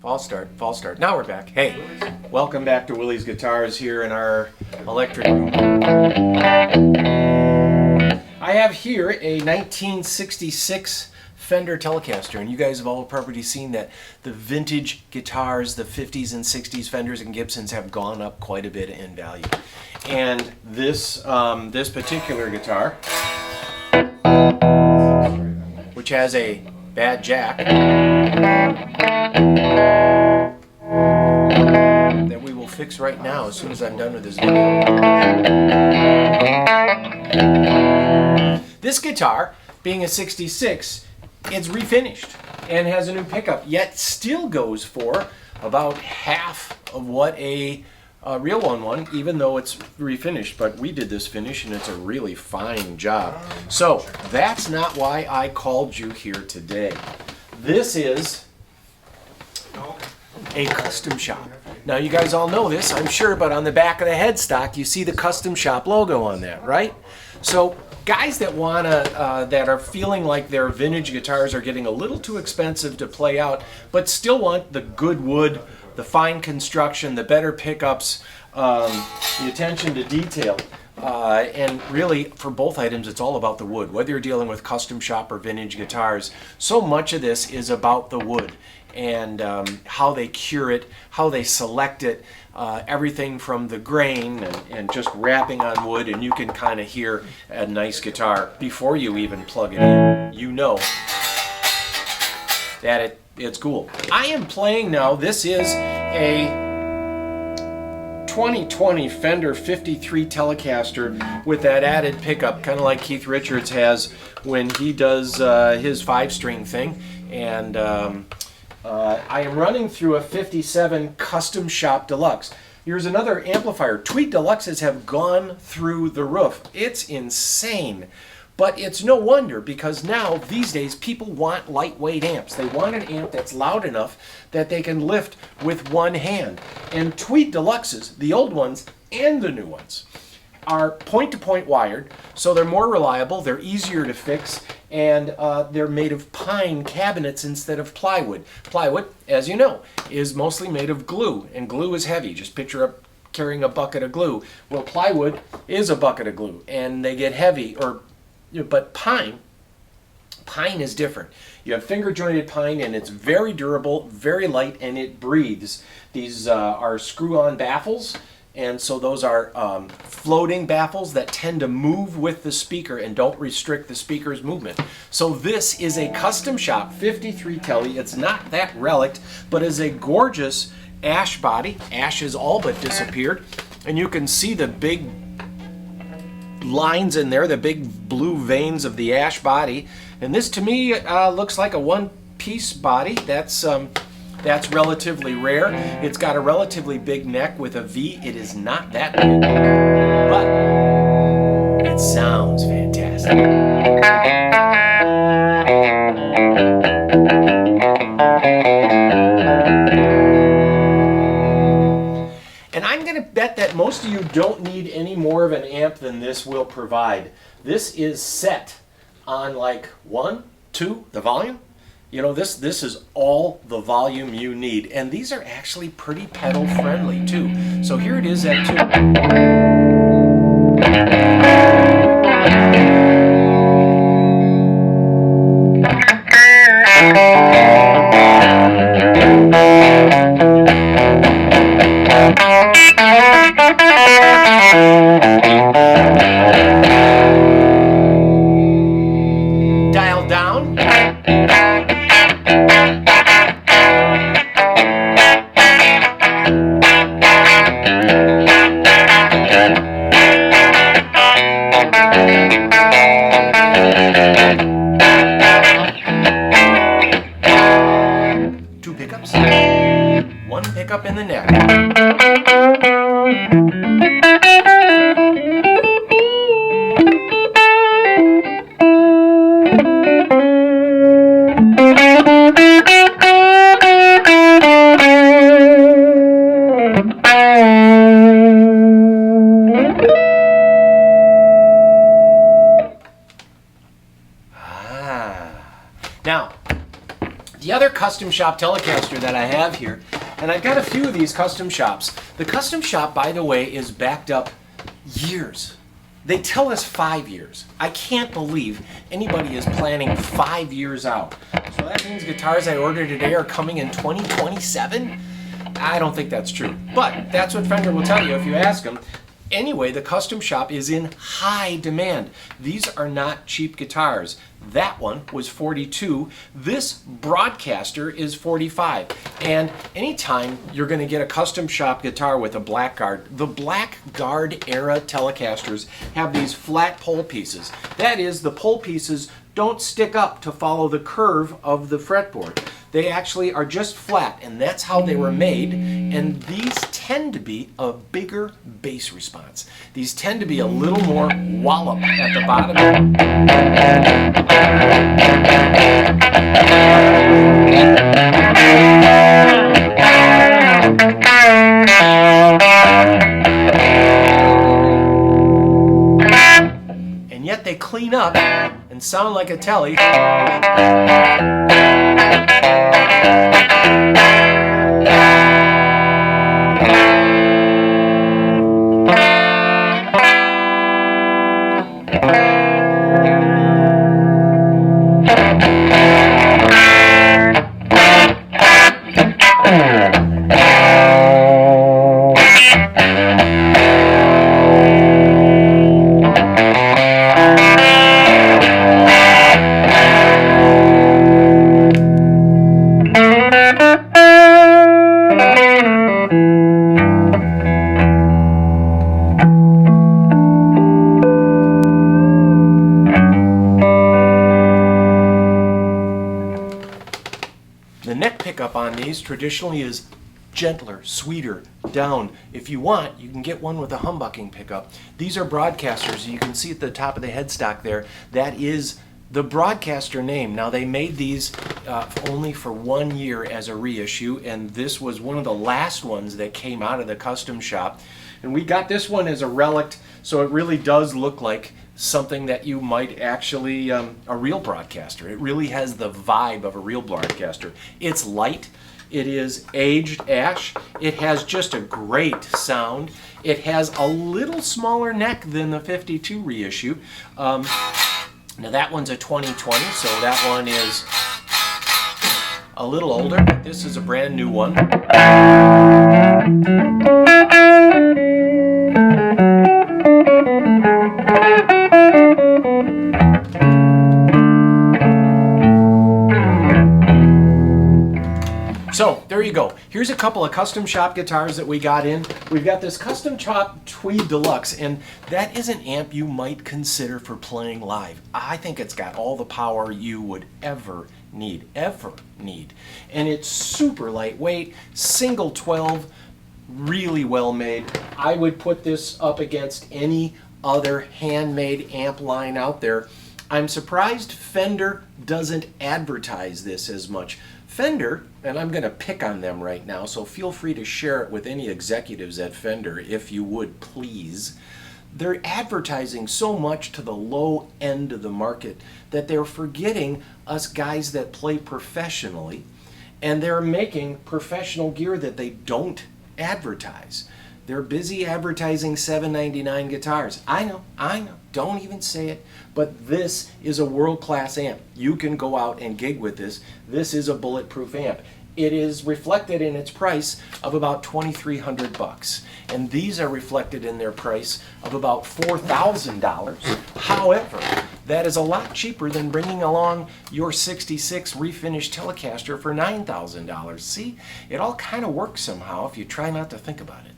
False start. Now we're back. Hey, welcome back to Willie's Guitars here in our electric room. I have here a 1966 Fender Telecaster, and you guys have all probably seen that the vintage guitars, the 50s and 60s Fenders and Gibsons have gone up quite a bit in value. And this this particular guitar, which has a bad jack that we will fix right now as soon as I'm done with this video. This guitar, being a 66, it's refinished and has a new pickup, yet still goes for about half of what a real one, even though it's refinished. But we did this finish and it's a really fine job. So that's not why I called you here today. This is a custom shop. Now you guys all know this, I'm sure, but on the back of the headstock you see the custom shop logo on that, right? So guys that that are feeling like their vintage guitars are getting a little too expensive to play out, but still want the good wood, the fine construction, the better pickups, the attention to detail, and really for both items it's all about the wood. Whether you're dealing with custom shop or vintage guitars, so much of this is about the wood and how they cure it, how they select it, everything from the grain and just wrapping on wood, and you can kind of hear a nice guitar before you even plug it in. You know that it's cool. I am playing now, this is a 2020 Fender 53 Telecaster with that added pickup, kind of like Keith Richards has when he does his 5-string thing. And I am running through a 57 Custom Shop Deluxe. Here's another amplifier. Tweed Deluxes have gone through the roof. It's insane. But it's no wonder, because now, these days, people want lightweight amps. They want an amp that's loud enough that they can lift with one hand. And Tweed Deluxes, the old ones and the new ones, are point-to-point wired, so they're more reliable, they're easier to fix, and they're made of pine cabinets instead of plywood. Plywood, as you know, is mostly made of glue, and glue is heavy. Just picture carrying a bucket of glue. Well, plywood is a bucket of glue, and they get heavy, but pine is different. You have finger jointed pine, and it's very durable, very light, and it breathes. These are screw-on baffles, and so those are floating baffles that tend to move with the speaker and don't restrict the speaker's movement. So this is a custom shop 53 Tele. It's not that relic, but is a gorgeous ash body. Ash has all but disappeared, and you can see the big lines in there, the big blue veins of the ash body. And this to me looks like a one-piece body. That's relatively rare. It's got a relatively big neck with a V. It is not that big, but it sounds fantastic. And I'm going to bet that most of you don't need any more of an amp than this will provide. This is set on like 1, 2, the volume. You know, this is all the volume you need. And these are actually pretty pedal friendly too. So here it is at 2. Dial down. Two pickups. One pickup in the neck. another custom shop Telecaster that I have here, and I've got a few of these custom shops. The custom shop, by the way, is backed up years. They tell us 5 years. I can't believe anybody is planning 5 years out. So that means guitars I ordered today are coming in 2027? I don't think that's true, but that's what Fender will tell you if you ask them. Anyway, the custom shop is in high demand. These are not cheap guitars. That one was $42. This broadcaster is $45. And anytime you're going to get a custom shop guitar with a black guard, the black guard era Telecasters have these flat pole pieces. That is, the pole pieces don't stick up to follow the curve of the fretboard. They actually are just flat, and that's how they were made. And these tend to be a bigger bass response. These tend to be a little more wallop at the bottom. And yet they clean up and sound like a Tele. The neck pickup on these traditionally is gentler, sweeter, down. If you want, you can get one with a humbucking pickup. These are broadcasters. You can see at the top of the headstock there, that is the broadcaster name. Now, they made these only for 1 year as a reissue, and this was one of the last ones that came out of the custom shop. And we got this one as a relic, so it really does look like something that you might actually, a real broadcaster. It really has the vibe of a real broadcaster. It's light. It is aged ash. It has just a great sound. It has a little smaller neck than the 52 reissue. Now that one's a 2020, so that one is a little older, but this is a brand new one. So there you go. Here's a couple of custom shop guitars that we got in. We've got this custom shop Tweed Deluxe, and that is an amp you might consider for playing live. I think it's got all the power you would ever need. And it's super lightweight, single 12, really well made. I would put this up against any other handmade amp line out there. I'm surprised Fender doesn't advertise this as much. Fender, and I'm going to pick on them right now, so feel free to share it with any executives at Fender if you would, please. They're advertising so much to the low end of the market that they're forgetting us guys that play professionally, and they're making professional gear that they don't advertise. They're busy advertising $7.99 guitars. I know, don't even say it, but this is a world-class amp. You can go out and gig with this. This is a bulletproof amp. It is reflected in its price of about $2,300, and these are reflected in their price of about $4,000. However, that is a lot cheaper than bringing along your '66 refinished Telecaster for $9,000. See, it all kind of works somehow if you try not to think about it.